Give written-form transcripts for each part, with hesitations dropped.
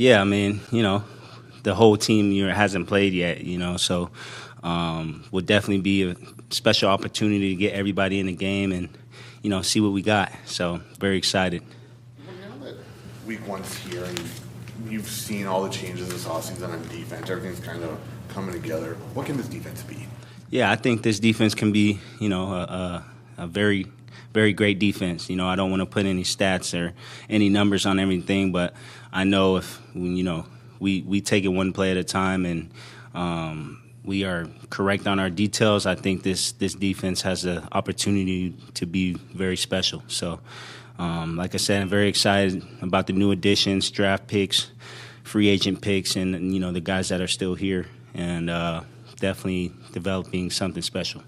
Yeah, I mean, the whole team hasn't played yet, so would definitely be a special opportunity to get everybody in the game and, see what we got. So very excited. Well, now that week one's here and you've seen all the changes this offseason on defense, everything's kind of coming together. What can this defense be? Yeah, I think this defense can be, a very, very great defense. I don't want to put any stats or any numbers on everything, but I know if, we take it one play at a time and we are correct on our details, I think this defense has the opportunity to be very special. So, like I said, I'm very excited about the new additions, draft picks, free agent picks, and the guys that are still here, and definitely developing something special.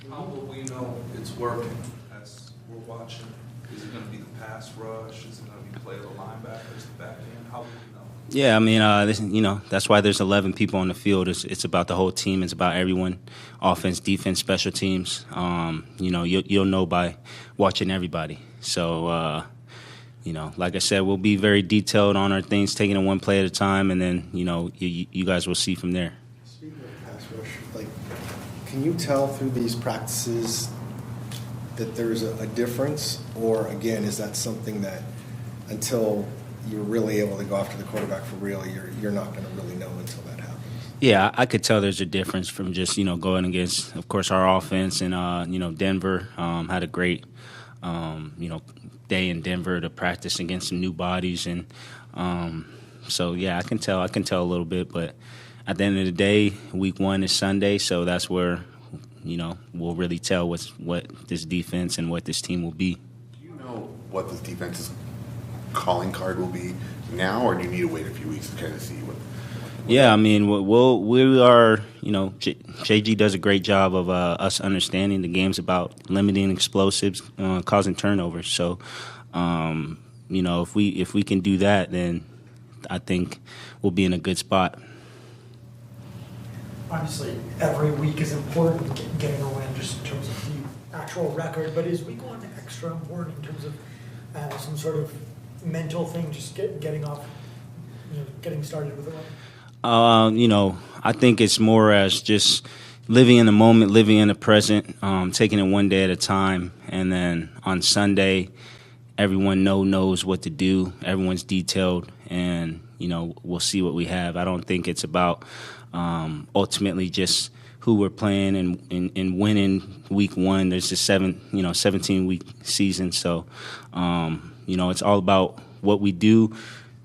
How will we know it's working as we're watching? Is it going to be the pass rush? Is it going to be play of the linebackers, the back end? How will we know? Yeah, I mean, that's why there's 11 people on the field. It's about the whole team. It's about everyone, offense, defense, special teams. You'll know by watching everybody. So, like I said, we'll be very detailed on our things, taking it one play at a time, and then, you guys will see from there. Speaking of pass rush, can you tell through these practices that there's a difference? Or, again, is that something that until you're really able to go after the quarterback for real, you're not going to really know until that happens? Yeah, I could tell there's a difference from just, going against, of course, our offense. And, Denver had a great, day in Denver to practice against some new bodies. And so, yeah, I can tell a little bit. But at the end of the day, week one is Sunday, so that's where, we'll really tell what this defense and what this team will be. Do you know what this defense's calling card will be now, or do you need to wait a few weeks to kind of see what? Yeah, I mean, we are, JG does a great job of us understanding the game's about limiting explosives, causing turnovers. So, if we can do that, then I think we'll be in a good spot. Obviously, every week is important, getting a win just in terms of the actual record, but is week one extra important in terms of some sort of mental thing, just getting off, getting started with a win? I think it's more as just living in the moment, living in the present, taking it one day at a time, and then on Sunday, everyone knows what to do. Everyone's detailed, and we'll see what we have. I don't think it's about ultimately just who we're playing and winning week one. There's a 17-week season, so it's all about what we do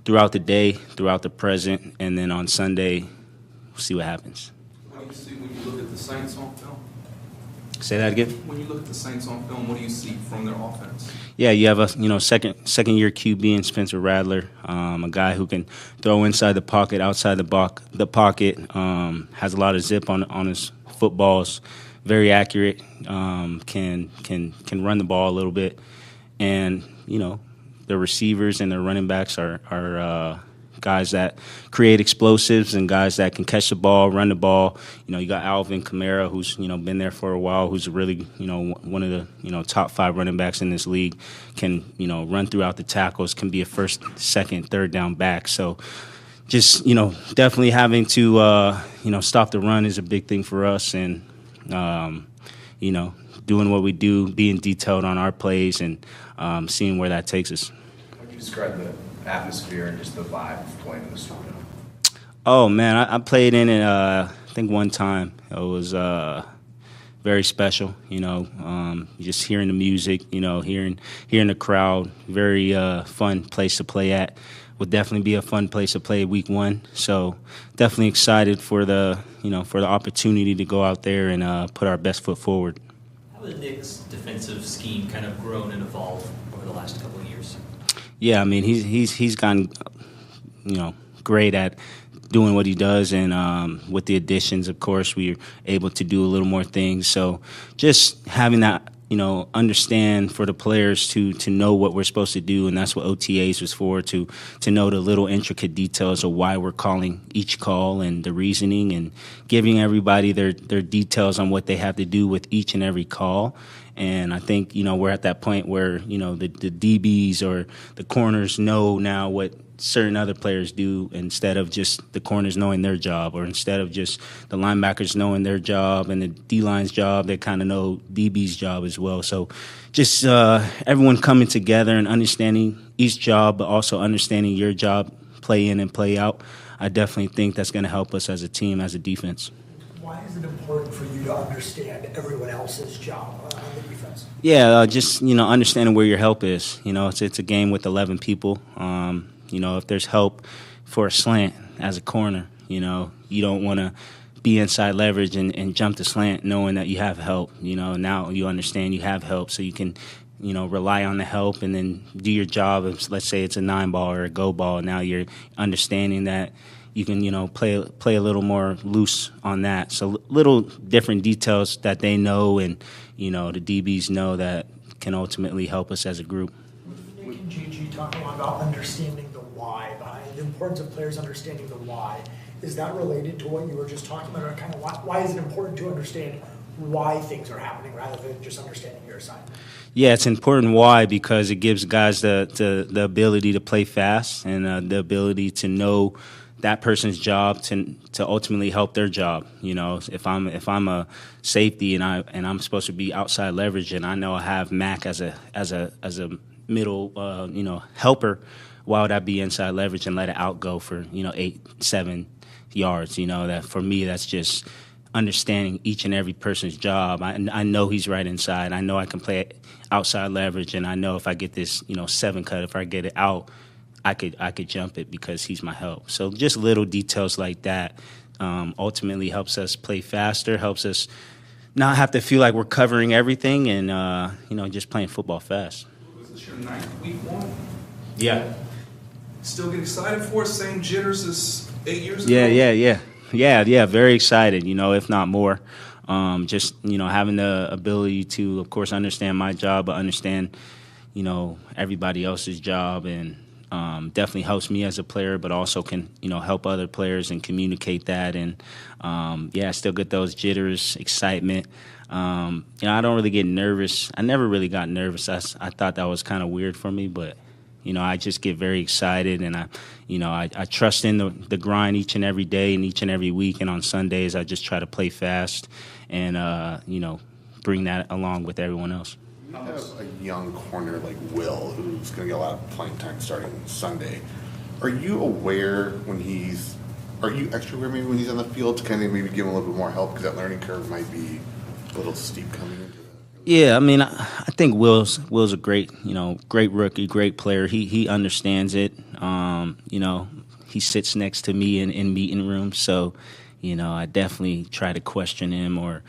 throughout the day, throughout the present, and then on Sunday, we'll see what happens. What do you see when you look at the Saints on film? Say that again? When you look at the Saints on film, what do you see from their offense? Yeah, you have a second year QB in Spencer Rattler, a guy who can throw inside the pocket, outside the pocket, has a lot of zip on his footballs, very accurate, can run the ball a little bit, and the receivers and the running backs are guys that create explosives and guys that can catch the ball, run the ball. You got Alvin Kamara, who's been there for a while, who's really one of the top 5 running backs in this league. Can run throughout the tackles, can be a first, second, third down back. So just definitely having to stop the run is a big thing for us, and doing what we do, being detailed on our plays, and seeing where that takes us. How would you describe the atmosphere and just the vibe of playing in the Superdome? Oh, man, I played in it, I think one time. It was very special, just hearing the music, hearing the crowd. Very fun place to play at. Will definitely be a fun place to play week one. So definitely excited for the opportunity to go out there and put our best foot forward. How has Nick's defensive scheme kind of grown and evolved over the last couple of years? Yeah, I mean he's gotten great at doing what he does, and with the additions, of course, we're able to do a little more things. So just having that understand for the players to know what we're supposed to do, and that's what OTAs was for, to know the little intricate details of why we're calling each call and the reasoning, and giving everybody their details on what they have to do with each and every call. And I think, we're at that point where, the DBs or the corners know now what certain other players do instead of just the corners knowing their job, or instead of just the linebackers knowing their job and the D-line's job, they kind of know DB's job as well. So just everyone coming together and understanding each job, but also understanding your job, play in and play out. I definitely think that's going to help us as a team, as a defense. Why is it important for you to understand everyone else's job on the defense? Yeah, just, understanding where your help is. It's a game with 11 people. If there's help for a slant as a corner, you don't want to be inside leverage and jump the slant knowing that you have help. Now you understand you have help, so you can, rely on the help and then do your job. If, let's say it's a 9-ball or a go ball, now you're understanding that you can, play a little more loose on that. So little different details that they know and, the DBs know that can ultimately help us as a group. Nick and Gigi talk a lot about understanding the why behind the importance of players understanding the why. Is that related to what you were just talking about, or kind of why is it important to understand why things are happening rather than just understanding your side? Yeah, it's important. Why? Because it gives guys the ability to play fast and the ability to know that person's job to ultimately help their job. If I'm a safety and I'm supposed to be outside leverage, and I know I have Mac as a middle helper, why would I be inside leverage and let it outgo for 8-7 yards? That for me, that's just understanding each and every person's job. I know he's right inside. I know I can play outside leverage, and I know if I get this 7 cut, if I get it out, I could jump it because he's my help. So just little details like that ultimately helps us play faster, helps us not have to feel like we're covering everything, and just playing football fast. Was this your 9th week one? Yeah. Still get excited for it? Same jitters as 8 years ago? Yeah. Very excited. If not more. Just having the ability to, of course, understand my job, but understand everybody else's job, and definitely helps me as a player, but also can help other players and communicate that. And I still get those jitters, excitement. I don't really get nervous. I never really got nervous. I thought that was kind of weird for me, but I just get very excited, and I trust in the grind each and every day and each and every week. And on Sundays, I just try to play fast and bring that along with everyone else. You have a young corner like Will, who's going to get a lot of playing time starting Sunday. Are you aware are you extra aware maybe when he's on the field to kind of maybe give him a little bit more help, because that learning curve might be a little steep coming into that? Yeah, I think Will's a great rookie, great player. He understands it. He sits next to me in meeting rooms, so I definitely try to question him or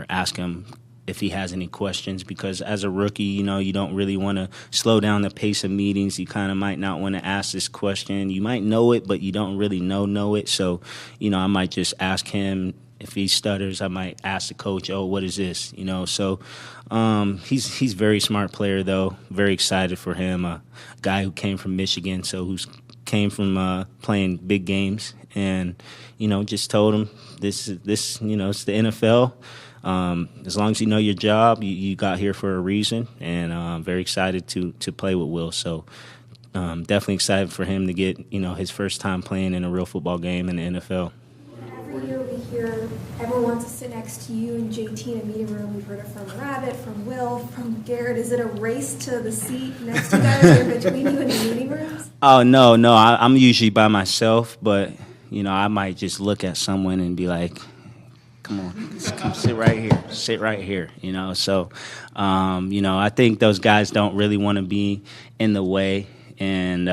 ask him if he has any questions, because as a rookie, you don't really want to slow down the pace of meetings. You kind of might not want to ask this question. You might know it, but you don't really know it. So, I might just ask him. If he stutters, I might ask the coach, "Oh, what is this?" So he's a very smart player, though. Very excited for him. A guy who came from Michigan, came from playing big games, and just told him this it's the NFL. As long as you know your job, you got here for a reason, and I'm very excited to play with Will. So definitely excited for him to get his first time playing in a real football game in the NFL. Every year we hear everyone wants to sit next to you and JT in a meeting room. We've heard it from Rabbit, from Will, from Garrett. Is it a race to the seat next to you guys or between you in the meeting rooms? Oh, no. I'm usually by myself, but, I might just look at someone and be like, come on, come sit right here, So, I think those guys don't really want to be in the way. And,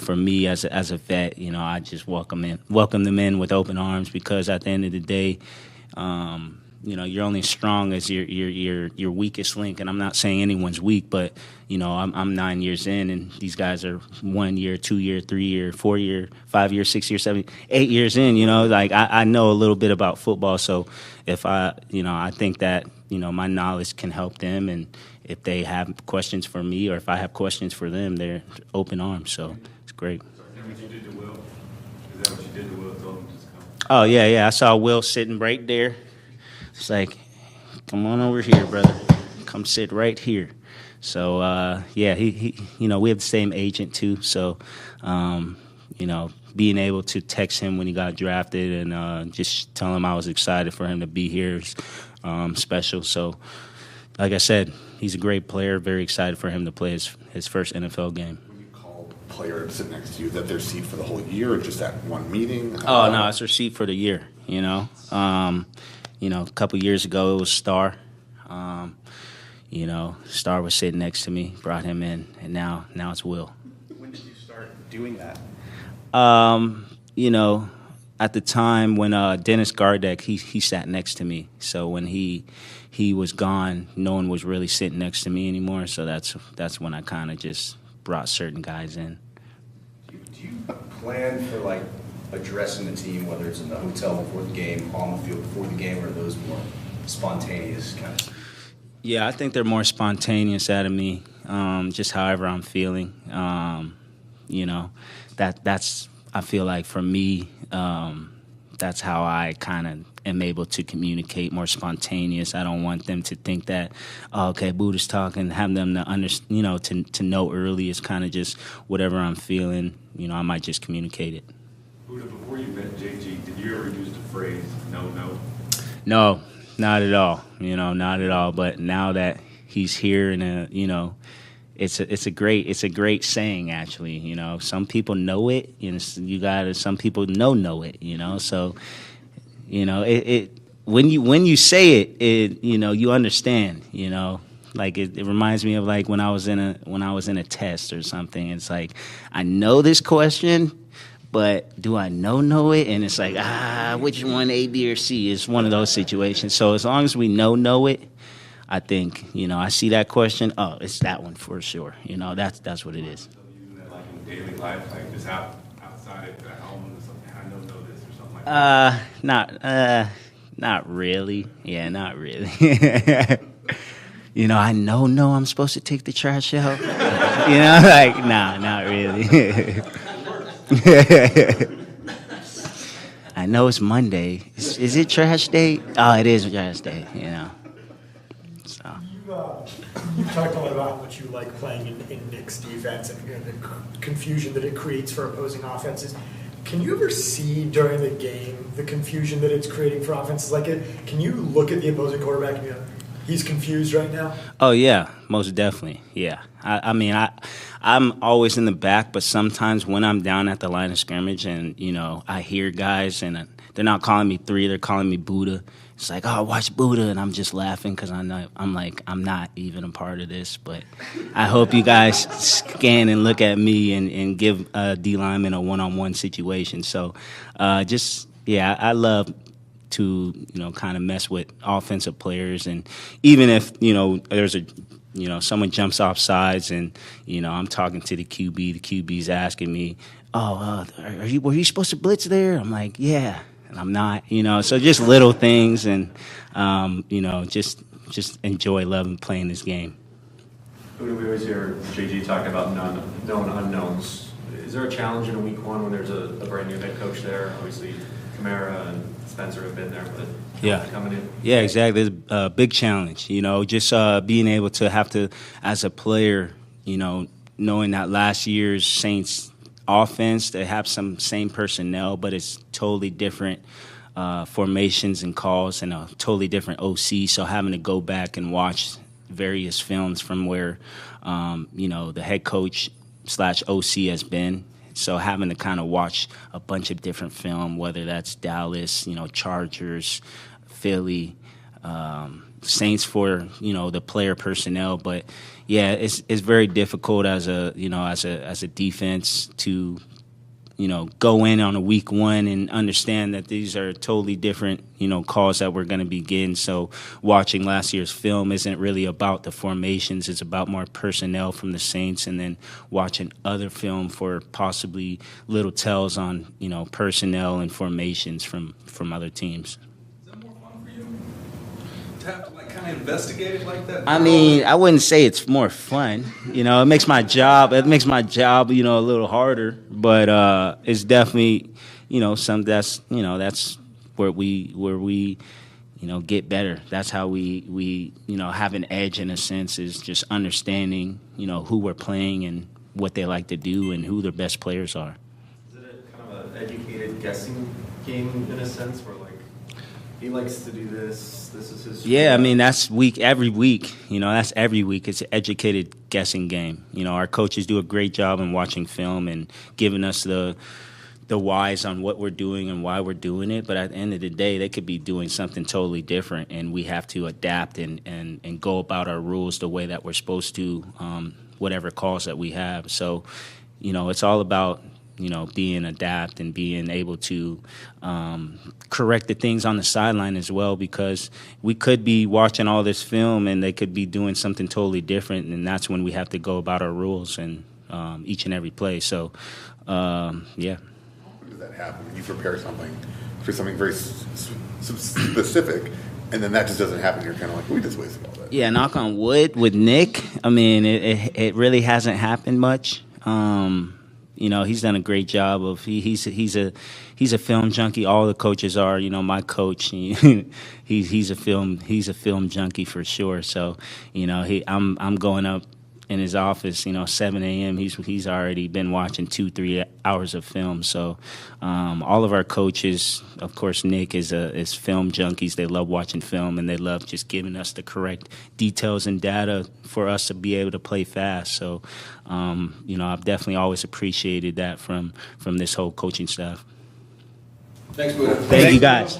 for me as a vet, I just welcome them in with open arms, because at the end of the day, you're only as strong as your weakest link. And I'm not saying anyone's weak, but, I'm 9 years in, and these guys are 1 year, 2 year, 3 year, 4 year, 5 year, 6 year, 7, 8 years in, I know a little bit about football. So if I think that, my knowledge can help them, and if they have questions for me or if I have questions for them, they're open arms. So it's great. Is that what you did to Will? Is that what you did to Will? Told him just come. Oh, yeah. I saw Will sitting right there. It's like, come on over here, brother. come sit right here. So yeah, he you know, we have the same agent too. So you know, being able to text him when he got drafted and just tell him I was excited for him to be here is special. So like I said, he's a great player. Very excited for him to play his first NFL game. When you call a player to sit next to you, is that their seat for the whole year or just that one meeting? Oh no, it's their seat for the year. You know, a couple years ago it was Star. You know, Star was sitting next to me, brought him in, and now it's Will. When did you start doing that? You know, at the time when Dennis Gardeck, he sat next to me. So when he was gone, no one was really sitting next to me anymore. So that's when I kind of just brought certain guys in. Do you plan for like addressing the team, whether it's in the hotel before the game, on the field before the game, or are those more spontaneous kind of? Yeah, I think they're more spontaneous out of me, just however I'm feeling. You know, that's I feel like for me, that's how I kind of am able to communicate, more spontaneous. I don't want them to think that, oh, okay, Budda's talking, have them to know early. It's kind of just whatever I'm feeling, you know, I might just communicate it. Budda, before you met JG, did you ever use the phrase no? No, not at all. You know, not at all. But now that he's here, and you know, it's a great saying actually. You know, some people know it. You know, some people know it. You know, so you know when you say it, you know, you understand. You know. Like it reminds me of like when I was in a test or something. It's like I know this question, but do I know it? And it's like which one, A, B, or C? It's one of those situations. So as long as we know it, I think, you know, I see that question. Oh, it's that one for sure. You know, that's what it is. Using that like in daily life, like just outside at home or something. I know this or something like that. Not really. Yeah, not really. You know, I know I'm supposed to take the trash out. You know, like, nah, not really. I know it's Monday. Is it trash day? Oh, it is trash day, you know. So. You've talked a lot about how much you like playing in Nick's defense and the confusion that it creates for opposing offenses. Can you ever see during the game the confusion that it's creating for offenses? Like, can you look at the opposing quarterback and go, he's confused right now? Oh, yeah, most definitely, yeah. I mean, I'm always in the back, but sometimes when I'm down at the line of scrimmage and, you know, I hear guys and they're not calling me 3, they're calling me Budda. It's like, oh, watch Budda, and I'm just laughing because I'm not even a part of this. But I hope you guys scan and look at me and give D lineman a one-on-one situation. So I love to, you know, kind of mess with offensive players. And even if, you know, there's someone jumps off sides and, you know, I'm talking to the QB's asking me, were you supposed to blitz there? I'm like, yeah. And I'm not, you know, so just little things and, you know, just loving playing this game. We always hear JG talking about known unknowns. Is there a challenge in week one when there's a brand new head coach there? Obviously, Kamara and Spencer have been there, but coming in. Yeah, exactly. It's a big challenge, you know, just being able to have to, as a player, you know, knowing that last year's Saints offense, they have some same personnel, but it's totally different formations and calls and a totally different OC. So having to go back and watch various films from where, you know, the head coach / OC has been. So having to kind of watch a bunch of different film, whether that's Dallas, you know, Chargers, Philly, Saints for, you know, the player personnel. But yeah, it's very difficult as a defense to, you know, go in on a week one and understand that these are totally different, you know, calls that we're going to be getting. So watching last year's film isn't really about the formations. It's about more personnel from the Saints, and then watching other film for possibly little tells on, you know, personnel and formations from other teams. Is that more fun for you to have to like kind of investigate it like that? I mean, I wouldn't say it's more fun. You know, it makes my job, you know, a little harder. But it's definitely, you know, that's where we get better. That's how we have an edge in a sense, is just understanding, who we're playing and what they like to do and who their best players are. Is it a kind of an educated guessing game in a sense where, like, he likes to do this, this is his... Yeah, I mean, that's every week. That's every week. It's an educated guessing game. Our coaches do a great job in watching film and giving us the whys on what we're doing and why we're doing it. But at the end of the day, they could be doing something totally different, and we have to adapt and go about our rules the way that we're supposed to, whatever calls that we have. So, it's all about being adapt and being able to correct the things on the sideline as well, because we could be watching all this film and they could be doing something totally different, and that's when we have to go about our rules and each and every play. So, yeah. How does that happen when you prepare something for something very specific, and then that just doesn't happen? You're kind of like, we just wasted all that. Yeah, knock on wood with Nick. I mean, it really hasn't happened much. He's done a great job of he's a film junkie. All the coaches are. My coach, he's a film junkie for sure. So, I'm going up in his office, 7 a.m. He's already been watching 2-3 hours of film. So, all of our coaches, of course, Nick is film junkies. They love watching film, and they love just giving us the correct details and data for us to be able to play fast. So, I've definitely always appreciated that from this whole coaching staff. Thanks, Budda. Thank you, guys.